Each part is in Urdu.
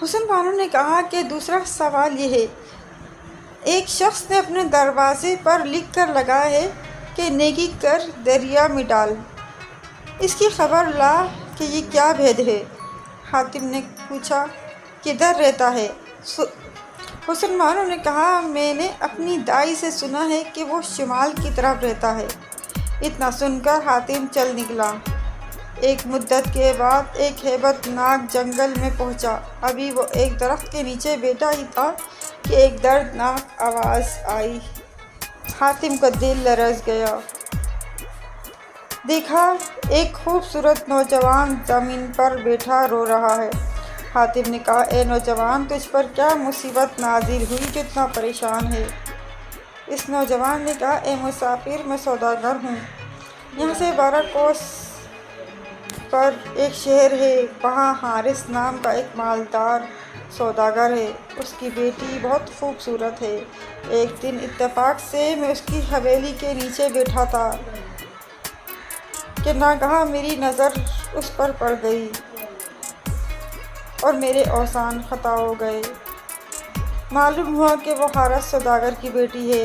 حسن بانو نے کہا کہ دوسرا سوال یہ ہے، ایک شخص نے اپنے دروازے پر لکھ کر لگا ہے کہ نیکی کر دریا میں ڈال، اس کی خبر لا کہ یہ کیا بھید ہے؟ حاتم نے پوچھا، کدھر رہتا ہے؟ حسن بانو نے کہا، میں نے اپنی دائی سے سنا ہے کہ وہ شمال کی طرف رہتا ہے۔ اتنا سن کر حاتم چل نکلا۔ ایک مدت کے بعد ایک ہیبت ناک جنگل میں پہنچا۔ ابھی وہ ایک درخت کے نیچے بیٹھا ہی تھا کہ ایک دردناک آواز آئی۔ حاتم کا دل لرز گیا۔ دیکھا ایک خوبصورت نوجوان زمین پر بیٹھا رو رہا ہے۔ حاتم نے کہا، اے نوجوان، تجھ پر کیا مصیبت نازل ہوئی جو اتنا پریشان ہے؟ اس نوجوان نے کہا، اے مسافر، میں سوداگر ہوں۔ یہاں سے 12 کوس پر ایک شہر ہے، وہاں حارث نام کا ایک مالدار سوداگر ہے، اس کی بیٹی بہت خوبصورت ہے۔ ایک دن اتفاق سے میں اس کی حویلی کے نیچے بیٹھا تھا کہ ناگہاں میری نظر اس پر پڑ گئی اور میرے اوزان خطا ہو گئے۔ معلوم ہوا کہ وہ حارث سوداگر کی بیٹی ہے۔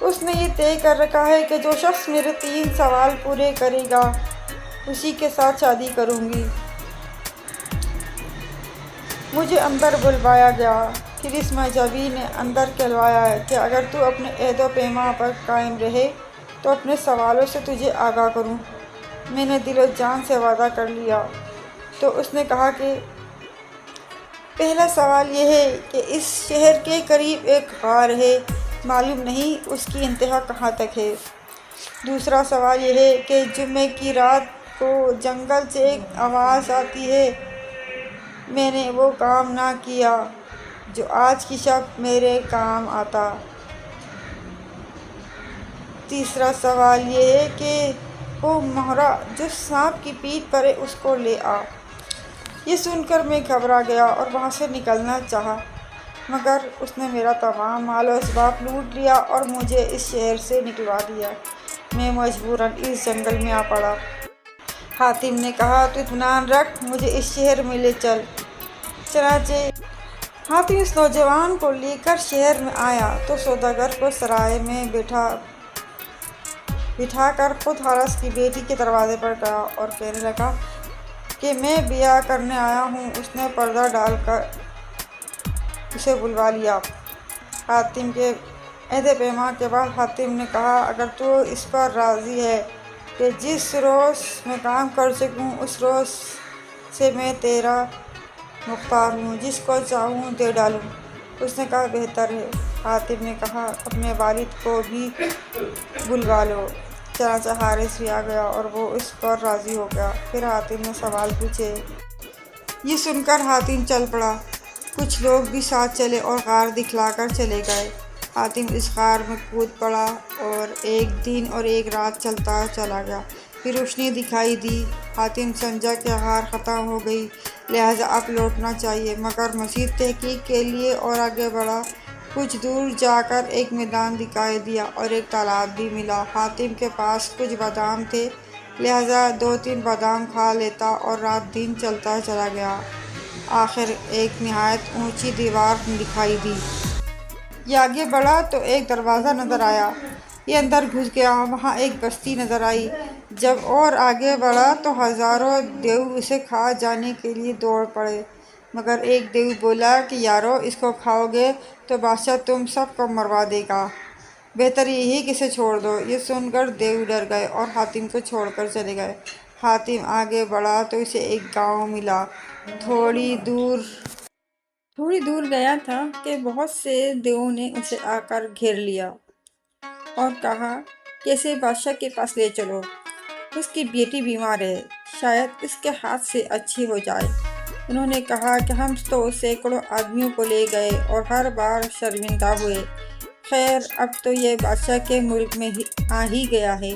اس نے یہ طے کر رکھا ہے کہ جو شخص میرے 3 سوال پورے کرے گا اسی کے ساتھ شادی کروں گی۔ مجھے اندر بلوایا گیا۔ پھر اس مجذوبی نے اندر کہلوایا کہ اگر تو اپنے عہد و پیمان پر قائم رہے تو اپنے سوالوں سے تجھے آگاہ کروں۔ میں نے دل و جان سے وعدہ کر لیا۔ تو اس نے کہا کہ پہلا سوال یہ ہے کہ اس شہر کے قریب ایک غار ہے، معلوم نہیں اس کی انتہا کہاں تک ہے۔ دوسرا سوال یہ ہے کہ جمعے کی رات کو جنگل سے ایک آواز آتی ہے، میں نے وہ کام نہ کیا جو آج کی شب میرے کام آتا۔ تیسرا سوال یہ ہے کہ وہ مہرہ جو سانپ کی پیٹھ پر ہے اس کو لے آ۔ یہ سن کر میں گھبرا گیا اور وہاں سے نکلنا چاہا، مگر اس نے میرا تمام مال و اسباب لوٹ لیا اور مجھے اس شہر سے نکلوا دیا۔ میں مجبوراً اس جنگل میں آ پڑا۔ حاتم نے کہا، تو اطمینان رکھ، مجھے اس شہر میں لے چل۔ چنانچہ حاتم اس نوجوان کو لے کر شہر میں آیا تو سوداگر کو سرائے میں بٹھا کر خود حارث کی بیٹی کے دروازے پر گیا اور کہنے لگا کہ میں بیاہ کرنے آیا ہوں۔ اس نے پردہ ڈال کر اسے بلوا لیا۔ حاتم کے عہد پیمان کے بعد حاتم نے کہا، اگر تو اس پر راضی ہے کہ جس روز میں کام کر سکوں اس روز سے میں تیرا مختار ہوں، جس کو چاہوں دے ڈالوں۔ اس نے کہا، بہتر ہے۔ حاتم نے کہا، اپنے والد کو بھی بلوا لو۔ چنانچہ حارث بھی آ گیا اور وہ اس پر راضی ہو گیا۔ پھر حاتم نے سوال پوچھے۔ یہ سن کر حاتم چل پڑا۔ کچھ لوگ بھی ساتھ چلے اور غار دکھلا کر چلے گئے۔ حاتم اس غار میں کود پڑا اور ایک دن اور ایک رات چلتا چلا گیا۔ پھر روشنی دکھائی دی۔ حاتم سمجھا کہ غار ختم ہو گئی، لہٰذا اب لوٹنا چاہیے، مگر مزید تحقیق کے لیے اور آگے بڑھا۔ کچھ دور جا کر ایک میدان دکھائی دیا اور ایک تالاب بھی ملا۔ حاتم کے پاس کچھ بادام تھے، لہٰذا 2-3 بادام کھا لیتا اور رات دن چلتا چلا گیا۔ آخر ایک نہایت اونچی دیوار دکھائی دی۔ یہ آگے بڑھا تو ایک دروازہ نظر آیا۔ یہ اندر گھس گیا۔ وہاں ایک بستی نظر آئی۔ جب اور آگے بڑھا تو ہزاروں دیو اسے کھا جانے کے لیے دوڑ پڑے، مگر ایک دیو بولا کہ یارو، اس کو کھاؤ گے تو بادشاہ تم سب کو مروا دے گا، بہتر یہی کہ اسے چھوڑ دو۔ یہ سن کر دیو ڈر گئے اور حاتم کو چھوڑ کر چلے گئے۔ حاتم آگے بڑھا تو اسے ایک گاؤں ملا۔ تھوڑی دور گیا تھا کہ بہت سے دیووں نے اسے آ کر گھیر لیا اور کہا کہ اسے بادشاہ کے پاس لے چلو، اس کی بیٹی بیمار ہے، شاید اس کے ہاتھ سے اچھی ہو جائے۔ انہوں نے کہا کہ ہم تو سینکڑوں آدمیوں کو لے گئے اور ہر بار شرمندہ ہوئے، خیر اب تو یہ بادشاہ کے ملک میں آ ہی گیا ہے،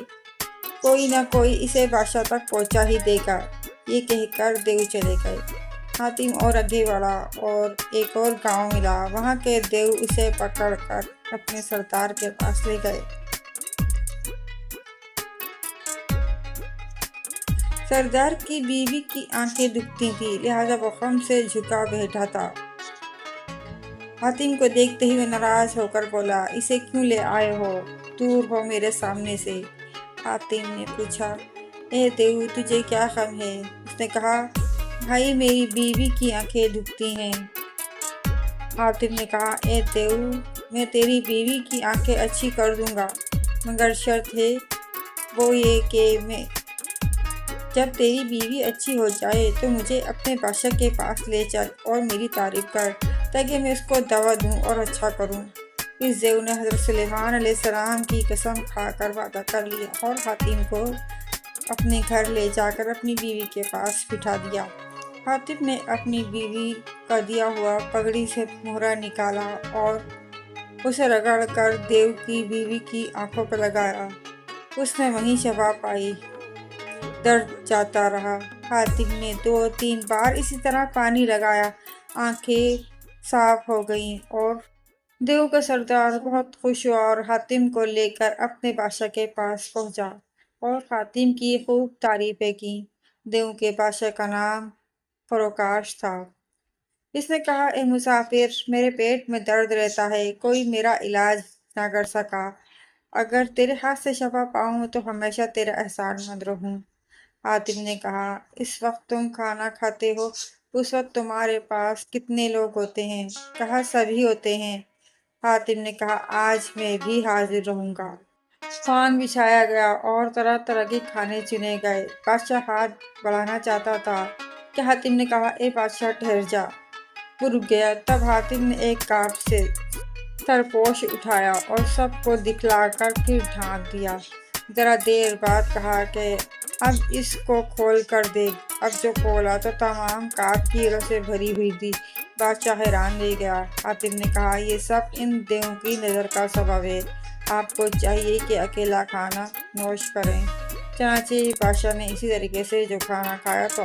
کوئی نہ کوئی اسے بادشاہ تک پہنچا ہی دے گا۔ یہ کہہ کر دیو چلے گئے۔ حاتم اور آگے بڑھا اور ایک اور گاؤں ملا۔ وہاں کے دیو اسے پکڑ کر اپنے سردار کے پاس لے گئے۔ سردار کی بیوی کی آنکھیں دکھتی تھی، لہٰذا وہ غم سے جھکا بیٹھا تھا۔ حاتم کو دیکھتے ہی وہ ناراض ہو کر بولا، اسے کیوں لے آئے ہو؟ دور ہو میرے سامنے سے۔ حاتم نے پوچھا، اے دیو تجھے کیا غم ہے؟ اس نے کہا، بھائی میری بیوی کی آنکھیں دکھتی ہیں۔ حاتم نے کہا، اے دیو میں تیری بیوی کی آنکھیں اچھی کر دوں گا، مگر شرط ہے وہ یہ کہ جب تیری بیوی اچھی ہو جائے تو مجھے اپنے بادشاہ کے پاس لے چل اور میری تعریف کر تاکہ میں اس کو دوا دوں اور اچھا کروں۔ اس دیو نے حضرت سلیمان علیہ السلام کی قسم کھا کر وعدہ کر لیا اور حاتم کو اپنے گھر لے جا کر اپنی بیوی کے پاس بٹھا دیا۔ حاتم نے اپنی بیوی کا دیا ہوا پگڑی سے مہرہ نکالا اور اسے رگڑ کر دیو کی بیوی کی آنکھوں پر لگایا۔ اس نے وہیں شفا پائی، درد جاتا رہا۔ حاتم نے 2-3 بار اسی طرح پانی لگایا، آنکھیں صاف ہو گئیں اور دیو کا سردار بہت خوش ہوا اور حاتم کو لے کر اپنے بادشاہ کے پاس پہنچا اور حاتم کی خوب تعریفیں کی۔ دیو کے بادشاہ کا نام فروکاش تھا۔ اس نے کہا، اے مسافر، میرے پیٹ میں درد رہتا ہے، کوئی میرا علاج نہ کر سکا، اگر تیرے ہاتھ سے شفا پاؤں تو ہمیشہ تیرا احسان مند رہوں۔ حاتم نے کہا، اس وقت تم کھانا کھاتے ہو، اس وقت تمہارے پاس کتنے لوگ ہوتے ہیں؟ کہا، سبھی ہوتے ہیں۔ حاتم نے کہا، آج میں بھی حاضر رہوں گا۔ خوان بچھایا گیا اور طرح طرح کے کھانے چنے گئے۔ بادشاہ ہاتھ بڑھانا چاہتا تھا کہ حاتم نے کہا، اے بادشاہ ٹھہر جا۔ وہ رک گیا۔ تب حاتم نے ایک کاپ سے سرپوش اٹھایا اور سب کو دکھلا کر پھر ڈھانک دیا۔ ذرا دیر بعد کہا کہ اب اس کو کھول کر دیکھ۔ اب جو کھولا تو تمام کاپ کیڑوں سے بھری ہوئی تھی۔ بادشاہ حیران رہ گیا۔ حاتم نے کہا، یہ سب ان دیووں کی نظر کا سبب ہے، آپ کو چاہیے کہ اکیلا کھانا نوش کریں۔ چنانچہ بادشاہ نے اسی طریقے سے جو کھانا کھایا تو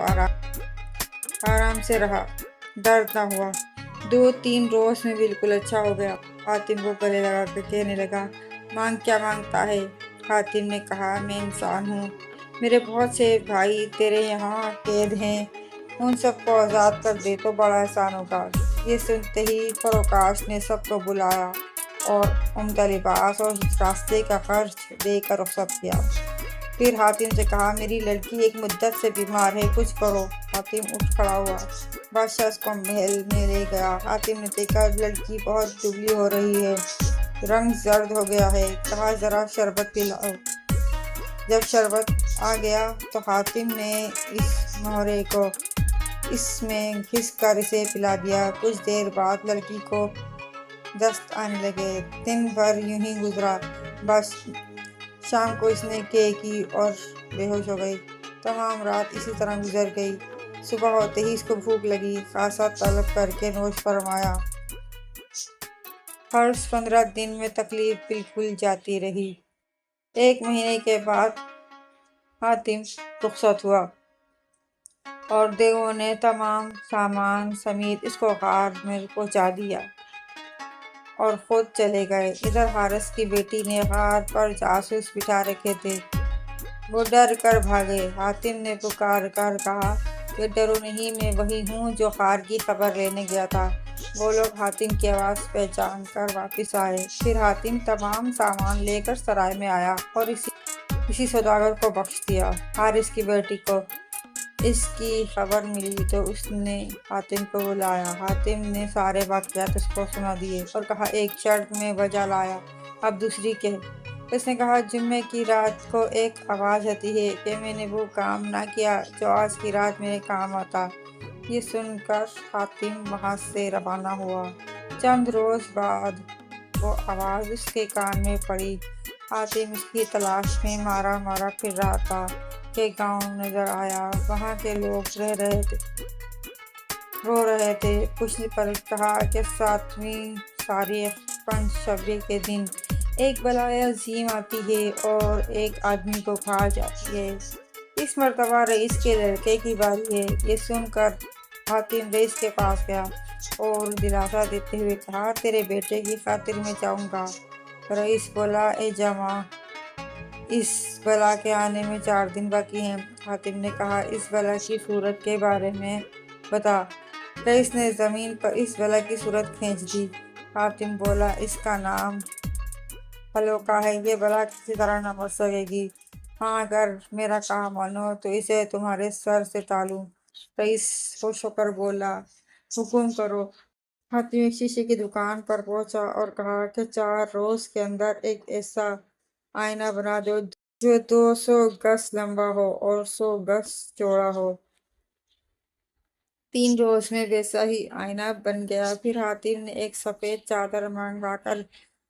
آرام سے رہا، درد نہ ہوا۔ 2-3 روز میں بالکل اچھا ہو گیا۔ حاتم کو گلے لگا کر کہنے لگا، مانگ کیا مانگتا ہے؟ حاتم نے کہا، میں انسان ہوں، میرے بہت سے بھائی تیرے یہاں قید ہیں، ان سب کو آزاد کر دے تو بڑا احسان ہوگا۔ یہ سنتے ہی فروکاش نے سب کو بلایا اور عمدہ لباس اور راستے کا خرچ دے کر رخصت کیا۔ پھر حاتم سے کہا، میری لڑکی ایک مدت سے بیمار ہے، کچھ کرو۔ حاتم اٹھ کھڑا ہوا۔ بادشاہ اس کو محل میں لے گیا۔ حاتم نے دیکھا لڑکی بہت دبلی ہو رہی ہے، رنگ زرد ہو گیا ہے۔ کہا، ذرا شربت پلاؤ۔ جب شربت آ گیا تو حاتم نے اس مہرے کو اس میں گھس کر اسے پلا دیا۔ کچھ دیر بعد لڑکی کو دست آنے لگے۔ دن بھر یوں ہی گزرا، بس شام کو اس نے کی اور بے ہوش ہو گئی۔ تمام رات اسی طرح گزر گئی۔ صبح ہوتے ہی اس کو بھوک لگی، خاصا طلب کر کے نوش فرمایا۔ ہر 15 دن میں تکلیف بالکل جاتی رہی۔ 1 مہینے کے بعد حاتم رخصت ہوا اور دیووں نے تمام سامان سمیت اس کو غار میں پہنچا دیا اور خود چلے گئے۔ ادھر حارث کی بیٹی نے غار پر جاسوس بٹھا رکھے تھے، وہ ڈر کر بھاگے۔ حاتم نے پکار کر کہا کہ ڈرو نہیں، میں وہی ہوں جو غار کی خبر لینے گیا تھا۔ وہ لوگ حاتم کی آواز پہچان کر واپس آئے۔ پھر حاتم تمام سامان لے کر سرائے میں آیا اور اسی سوداگر کو بخش دیا۔ حارث کی بیٹی کو اس کی خبر ملی تو اس نے حاتم کو بلایا۔ حاتم نے سارے واقعات اس کو سنا دیے اور کہا، ایک شرط میں بجا لایا، اب دوسری کہہ۔ اس نے کہا، جمعے کی رات کو ایک آواز آتی ہے کہ میں نے وہ کام نہ کیا جو آج کی رات میرے کام آتا۔ یہ سن کر حاتم وہاں سے روانہ ہوا۔ چند روز بعد وہ آواز اس کے کان میں پڑی۔ حاتم اس کی تلاش میں مارا پھر رہا تھا کہ گاؤں نظر آیا۔ وہاں کے لوگ رو رہے تھے۔ کچھ نے کہا کہ 7ویں تاریخ پنج شبری کے دن ایک بلائے عظیم آتی ہے اور ایک آدمی کو کھا جاتی ہے۔ اس مرتبہ رئیس کے لڑکے کی باری ہے۔ یہ سن کر حاتم رئیس کے پاس گیا اور دلاسا دیتے ہوئے کہا، تیرے بیٹے کی خاطر میں جاؤں گا۔ رئیس بولا، اے جوان، اس بلا کے آنے میں 4 دن باقی ہیں۔ حاتم نے کہا، اس بلا کی صورت کے بارے میں بتا۔ رئیس نے زمین پر اس بلا کی صورت کھینچ دی۔ حاتم بولا، اس کا نام ہلوکا ہے، یہ بلا کسی طرح نہ مر سکے گی۔ ہاں، اگر میرا کہا مانو تو اسے تمہارے سر سے ٹالوں۔ رئیس خوش ہو کر بولا، حکم کرو۔ حاتم ایک شیشے کی دکان پر پہنچا اور کہا کہ 4 روز کے اندر ایک ایسا آئینہ بنا دو جو 200 گز لمبا ہو اور 100 گز چوڑا ہو۔ 3 روز میں ویسا ہی آئینہ بن گیا۔ پھر حاتم نے ایک سفید چادر منگوا کر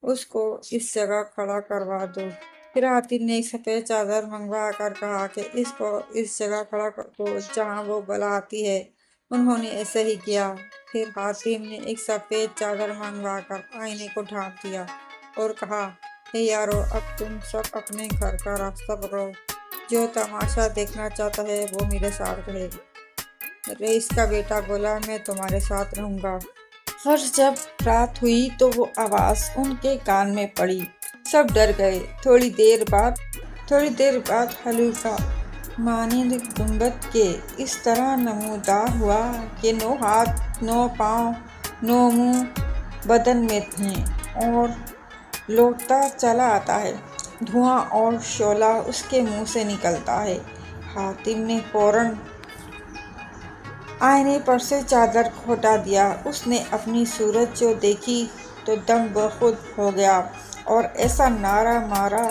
اس کو اس جگہ کھڑا کروا دو۔ پھر حاتم نے ایک سفید چادر منگوا کر کہا کہ اس کو اس جگہ کھڑا کر دو جہاں وہ بلا آتی ہے۔ انہوں نے ایسا ہی کیا۔ پھر حاتم نے ایک سفید چادر منگوا کر آئینے کو ڈھانپ دیا اور کہا، اے یارو، اب تم سب اپنے گھر کا راستہ پکڑو۔ جو تماشا دیکھنا چاہتا ہے وہ میرے ساتھ رہے۔ رئیس کا بیٹا بولا، میں تمہارے ساتھ رہوں گا۔ اور جب رات ہوئی تو وہ آواز ان کے کان میں پڑی۔ سب ڈر گئے۔ تھوڑی دیر بعد ہلوکا مانند گنبد کے اس طرح نمودار ہوا کہ 9 ہاتھ، 9 پاؤں، 9 منہ بدن میں ہیں اور لوٹتا چلا آتا ہے۔ دھواں اور شعلہ اس کے منہ سے نکلتا ہے۔ حاتم نے فوراً آئینے پر سے چادر کو ہٹا دیا۔ اس نے اپنی صورت جو دیکھی تو دم بخود ہو گیا اور ایسا نعرہ مارا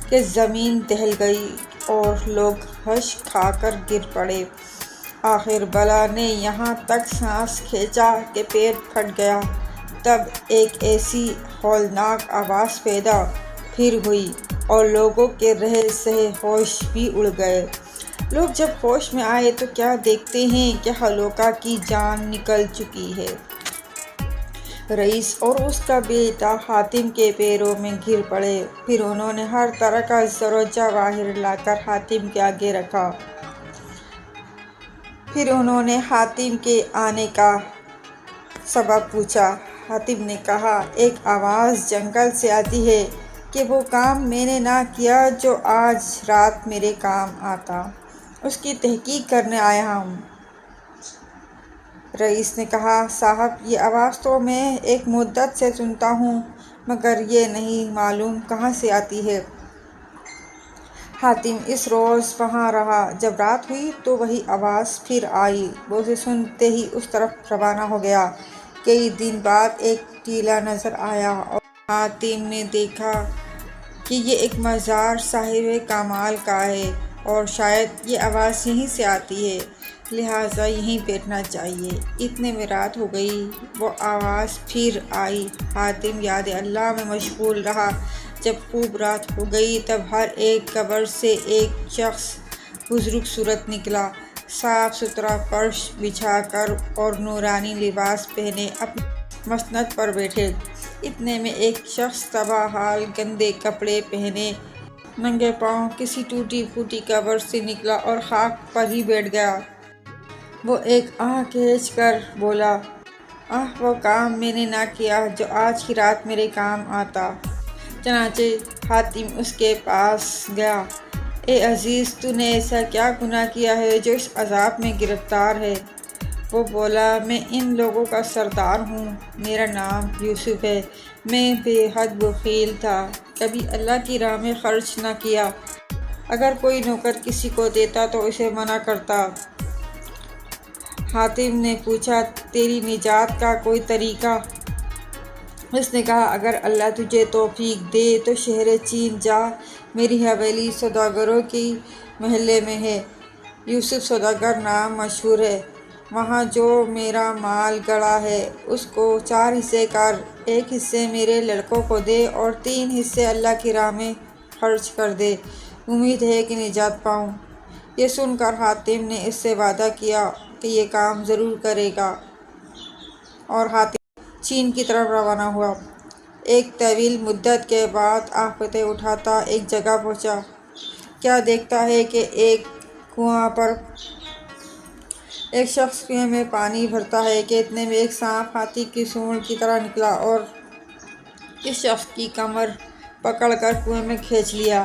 کہ زمین دہل گئی اور لوگ ہش کھا کر گر پڑے۔ آخر بلا نے یہاں تک سانس کھینچا کہ پیٹ پھٹ گیا۔ تب ایک ایسی ہولناک آواز پیدا پھر ہوئی اور لوگوں کے رہے سہے ہوش بھی اڑ گئے۔ لوگ جب ہوش میں آئے تو کیا دیکھتے ہیں کہ ہلوکا کی جان نکل چکی ہے۔ رئیس اور اس کا بیٹا حاتم کے پیروں میں گر پڑے۔ پھر انہوں نے ہر طرح کا زر و جواہر لا کر حاتم کے آگے رکھا۔ پھر انہوں نے حاتم کے آنے کا سبب پوچھا۔ حاتم نے کہا، ایک آواز جنگل سے آتی ہے کہ وہ کام میں نے نہ کیا جو آج رات میرے کام آتا، اس کی تحقیق کرنے آیا ہوں۔ رئیس نے کہا، صاحب، یہ آواز تو میں ایک مدت سے سنتا ہوں مگر یہ نہیں معلوم کہاں سے آتی ہے۔ حاتم اس روز وہاں رہا۔ جب رات ہوئی تو وہی آواز پھر آئی۔ وہ اسے سنتے ہی اس طرف روانہ ہو گیا۔ کئی دن بعد ایک ٹیلہ نظر آیا اور حاتم نے دیکھا کہ یہ ایک مزار صاحب کمال کا ہے اور شاید یہ آواز یہیں سے آتی ہے، لہٰذا یہیں بیٹھنا چاہیے۔ اتنے میں رات ہو گئی۔ وہ آواز پھر آئی۔ حاتم یاد اللہ میں مشغول رہا۔ جب خوب رات ہو گئی تب ہر ایک قبر سے ایک شخص بزرگ صورت نکلا، صاف ستھرا فرش بچھا کر اور نورانی لباس پہنے اپنی مسند پر بیٹھے۔ اتنے میں ایک شخص تباہ حال گندے کپڑے پہنے ننگے پاؤں کسی ٹوٹی پھوٹی قبر سے نکلا اور خاک پر ہی بیٹھ گیا۔ وہ ایک آہ کھینچ کر بولا، وہ کام میں نے نہ کیا جو آج کی رات میرے کام آتا۔ چنانچہ حاتم اس کے پاس گیا۔ اے عزیز، تو نے ایسا کیا گناہ کیا ہے جو اس عذاب میں گرفتار ہے؟ وہ بولا، میں ان لوگوں کا سردار ہوں، میرا نام یوسف ہے، میں بے حد بخیل تھا، کبھی اللہ کی راہ میں خرچ نہ کیا، اگر کوئی نوکر کسی کو دیتا تو اسے منع کرتا۔ حاتم نے پوچھا، تیری نجات کا کوئی طریقہ؟ اس نے کہا، اگر اللہ تجھے توفیق دے تو شہر چین جا، میری حویلی سوداگروں کی محلے میں ہے، یوسف سوداگر نام مشہور ہے، وہاں جو میرا مال گڑا ہے اس کو 4 حصے کر، 1 حصے میرے لڑکوں کو دے اور 3 حصے اللہ کی راہ میں خرچ کر دے، امید ہے کہ نجات پاؤں۔ یہ سن کر حاتم نے اس سے وعدہ کیا کہ یہ کام ضرور کرے گا اور حاتم چین کی طرف روانہ ہوا۔ ایک طویل مدت کے بعد آفتیں اٹھاتا ایک جگہ پہنچا۔ کیا دیکھتا ہے کہ ایک کنواں پر ایک شخص کنویں میں پانی بھرتا ہے کہ اتنے میں ایک سانپ ہاتھی کی سونڈ کی طرح نکلا اور اس شخص کی کمر پکڑ کر کنویں میں کھینچ لیا۔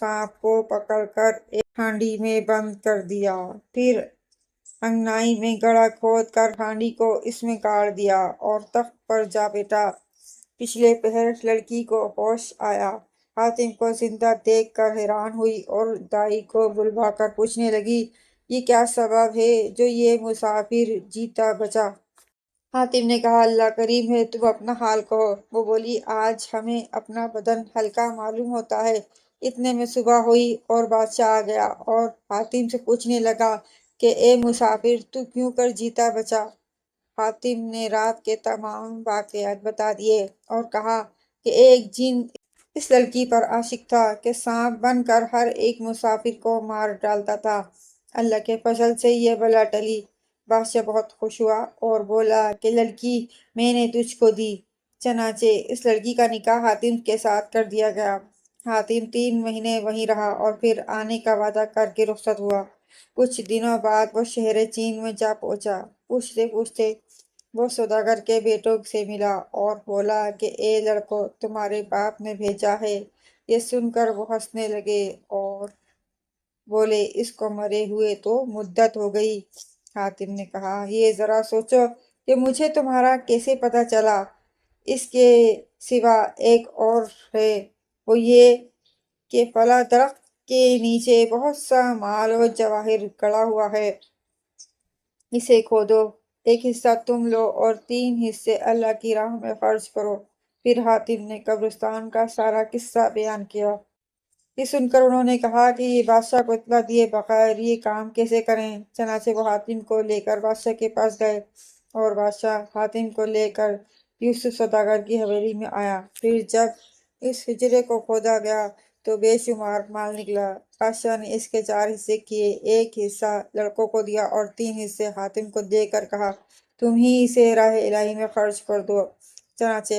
سانپ کو پکڑ کر ایک ہانڈی میں بند کر دیا، پھر انگنائی میں گڑھا کھود کر ہانڈی کو اس میں گاڑ دیا اور تخت پر جا بیٹھا۔ پچھلے پہر لڑکی کو ہوش آیا، حاتم کو زندہ دیکھ کر حیران ہوئی اور دائی کو بلوا کر پوچھنے لگی، یہ کیا سبب ہے جو یہ مسافر جیتا بچا؟ حاتم نے کہا، اللہ کریم ہے، تم اپنا حال کہو۔ وہ بولی، آج ہمیں اپنا بدن ہلکا معلوم ہوتا ہے۔ اتنے میں صبح ہوئی اور بادشاہ آ گیا اور حاتم سے پوچھنے لگا کہ اے مسافر، تو کیوں کر جیتا بچا؟ حاتم نے رات کے تمام واقعات بتا دیے اور کہا کہ ایک جن اس لڑکی پر عاشق تھا کہ سانپ بن کر ہر ایک مسافر کو مار ڈالتا تھا۔ اللہ کے فضل سے یہ بلا ٹلی۔ بادشاہ بہت خوش ہوا اور بولا کہ لڑکی میں نے تجھ کو دی۔ چنانچہ اس لڑکی کا نکاح حاتم کے ساتھ کر دیا گیا۔ حاتم 3 مہینے وہیں رہا اور پھر آنے کا وعدہ کر کے رخصت ہوا۔ کچھ دنوں بعد وہ شہر چین میں جا پہنچا۔ پوچھتے پوچھتے وہ سوداگر کے بیٹوں سے ملا اور بولا کہ اے لڑکو، تمہارے باپ نے بھیجا ہے۔ یہ سن کر وہ ہنسنے لگے اور بولے، اس کو مرے ہوئے تو مدت ہو گئی۔ حاتم نے کہا، یہ ذرا سوچو کہ مجھے تمہارا کیسے پتہ چلا؟ اس کے سوا ایک اور ہے، وہ یہ کہ فلاں درخت کے نیچے بہت سا مال و جواہر گڑا ہوا ہے، اسے کھودو، ایک حصہ تم لو اور 3 حصے اللہ کی راہ میں خرچ کرو۔ پھر حاتم نے قبرستان کا سارا قصہ بیان کیا۔ یہ سن کر انہوں نے کہا کہ یہ بادشاہ کو اطلاع دیے بغیر یہ کام کیسے کریں؟ چنانچہ وہ حاتم کو لے کر بادشاہ کے پاس گئے اور بادشاہ حاتم کو لے کر یوسف سوداگر کی حویلی میں آیا۔ پھر جب اس حجرے کو کھودا گیا تو بے شمار مال نکلا۔ بادشاہ نے اس کے 4 حصے کیے، ایک حصہ لڑکوں کو دیا اور 3 حصے حاتم کو دے کر کہا، تم ہی اسے راہ الہی میں خرچ کر دو۔ چنانچہ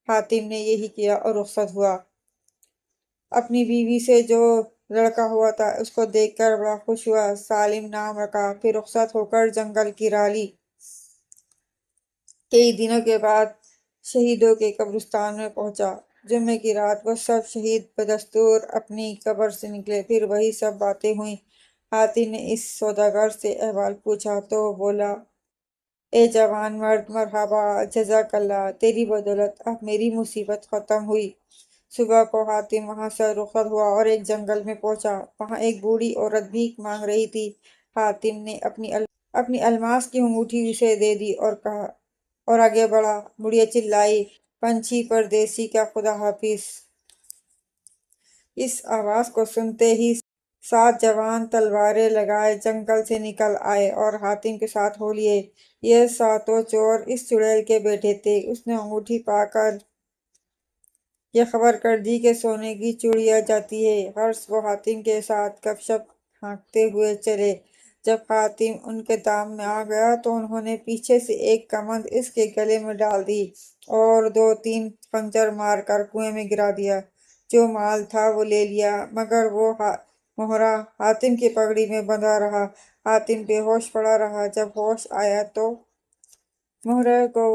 حاتم نے یہی کیا اور رخصت ہوا۔ اپنی بیوی سے جو لڑکا ہوا تھا اس کو دیکھ کر بڑا خوش ہوا، سالم نام رکھا۔ پھر رخصت ہو کر جنگل کی راہ لی۔ کئی دنوں کے بعد شہیدوں کے قبرستان میں پہنچا۔ جمعے کی رات وہ سب شہید بدستور اپنی قبر سے نکلے، پھر وہی سب باتیں ہوئیں۔ حاتم نے اس سوداگر سے احوال پوچھا تو وہ بولا، اے جوان مرد، مرحبا، جزاک اللہ، تیری بدولت اب میری مصیبت ختم ہوئی۔ صبح کو حاتم وہاں سے رخصت ہوا اور ایک جنگل میں پہنچا۔ وہاں ایک بوڑھی عورت بھیک مانگ رہی تھی۔ حاتم نے اپنی الماس کی انگوٹھی اسے دے دی اور آگے بڑھا۔ بڑھیا چلائی، پنچھی پردیسی کا خدا حافظ۔ اس آواز کو سنتے ہی 7 جوان تلواریں لگائے جنگل سے نکل آئے اور حاتم کے ساتھ ہو لیے۔ یہ 7 چور اس چڑیل کے بیٹے تھے۔ اس نے انگوٹھی پا کر یہ خبر کر دی کہ سونے کی چوڑیاں جاتی ہے۔ ہر وہ حاتم کے ساتھ گپ شپ ہانکتے ہوئے چلے۔ جب حاتم ان کے دام میں آ گیا تو انہوں نے پیچھے سے ایک کمند اس کے گلے میں ڈال دی اور 2-3 خنجر مار کر کنویں میں گرا دیا۔ جو مال تھا وہ لے لیا، مگر وہ مہرہ حاتم کی پگڑی میں بندھا رہا۔ حاتم بے ہوش پڑا رہا۔ جب ہوش آیا تو مہرے کو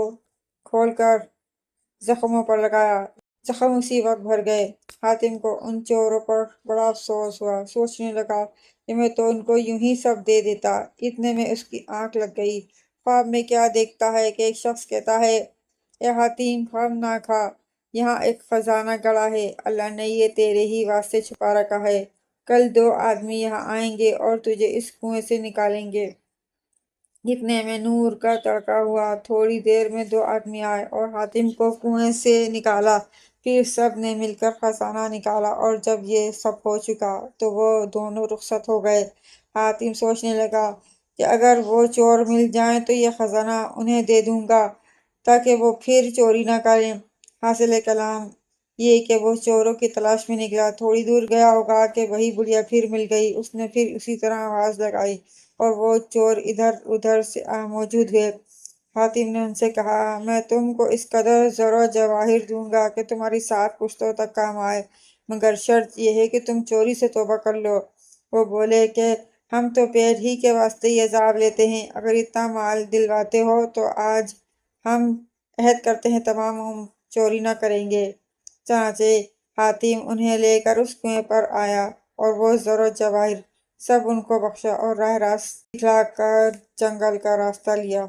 کھول کر زخموں پر لگایا۔ زخم اسی وقت بھر گئے۔ حاتم کو ان چوروں پر بڑا افسوس ہوا۔ سوچنے لگا کہ میں تو ان کو یوں ہی سب دے دیتا۔ اتنے میں اس کی آنکھ لگ گئی۔ خواب میں کیا دیکھتا ہے کہ ایک شخص کہتا ہے، اے حاتم، غم نہ کھا، یہاں ایک خزانہ گڑا ہے، اللہ نے یہ تیرے ہی واسطے چھپا رکھا ہے۔ کل 2 آدمی یہاں آئیں گے اور تجھے اس کنویں سے نکالیں گے۔ اتنے میں نور کا تڑکا ہوا۔ تھوڑی دیر میں 2 آدمی آئے اور حاتم کو کنویں سے نکالا۔ پھر سب نے مل کر خزانہ نکالا اور جب یہ سب ہو چکا تو وہ دونوں رخصت ہو گئے۔ حاتم سوچنے لگا کہ اگر وہ چور مل جائیں تو یہ خزانہ انہیں دے دوں گا تاکہ وہ پھر چوری نہ کریں۔ حاصل کلام یہ کہ وہ چوروں کی تلاش میں نکلا۔ تھوڑی دور گیا ہوگا کہ وہی بڑھیا پھر مل گئی۔ اس نے پھر اسی طرح آواز لگائی اور وہ چور ادھر ادھر سے موجود ہوئے۔ حاتم نے ان سے کہا، میں تم کو اس قدر زر و جواہر دوں گا کہ تمہاری 7 پشتوں تک کام آئے، مگر شرط یہ ہے کہ تم چوری سے توبہ کر لو۔ وہ بولے کہ ہم تو پیٹ ہی کے واسطے یہ عذاب لیتے ہیں، اگر اتنا مال دلواتے ہو تو آج ہم عہد کرتے ہیں تمام چوری نہ کریں گے۔ چنانچہ حاتم انہیں لے کر اس کنویں پر آیا اور وہ زر و جواہر سب ان کو بخشا اور راہ راست دکھلا کر جنگل کا راستہ لیا۔